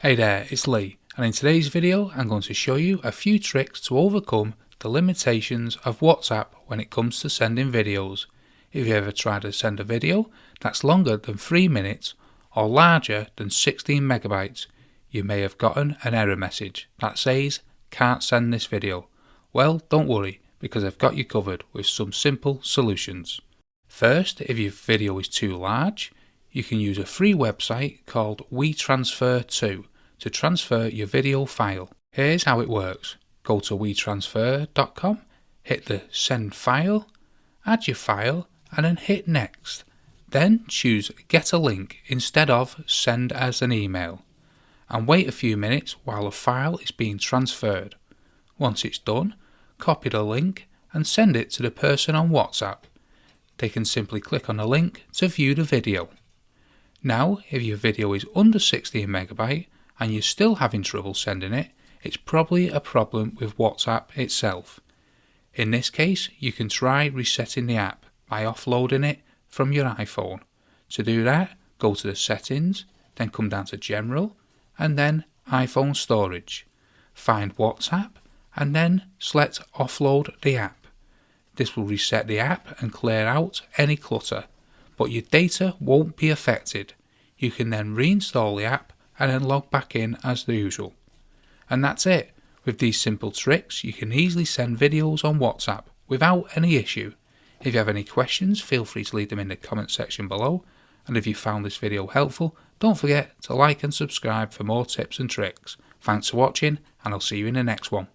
Hey there, it's Lee, and in today's video I'm going to show you a few tricks to overcome the limitations of WhatsApp when it comes to sending videos. If you ever tried to send a video that's longer than 3 minutes or larger than 16 megabytes, you may have gotten an error message that says can't send this video. Well, don't worry, because I've got you covered with some simple solutions. First, if your video is too large, you can use a free website called WeTransfer2 to transfer your video file. Here's how it works. Go to WeTransfer.com, hit the Send File, add your file, and then hit Next. Then choose Get a Link instead of Send as an email, and wait a few minutes while the file is being transferred. Once it's done, copy the link and send it to the person on WhatsApp. They can simply click on the link to view the video. Now, if your video is under 16 megabyte and you're still having trouble sending it, it's probably a problem with WhatsApp itself. In this case, you can try resetting the app by offloading it from your iPhone. To do that, go to the settings, then come down to General, and then iPhone Storage. Find WhatsApp, and then select Offload the app. This will reset the app and clear out any clutter, but your data won't be affected. You can then reinstall the app and then log back in as the usual. And that's it. With these simple tricks, you can easily send videos on WhatsApp without any issue. If you have any questions, feel free to leave them in the comment section below. And if you found this video helpful, don't forget to like and subscribe for more tips and tricks. Thanks for watching, and I'll see you in the next one.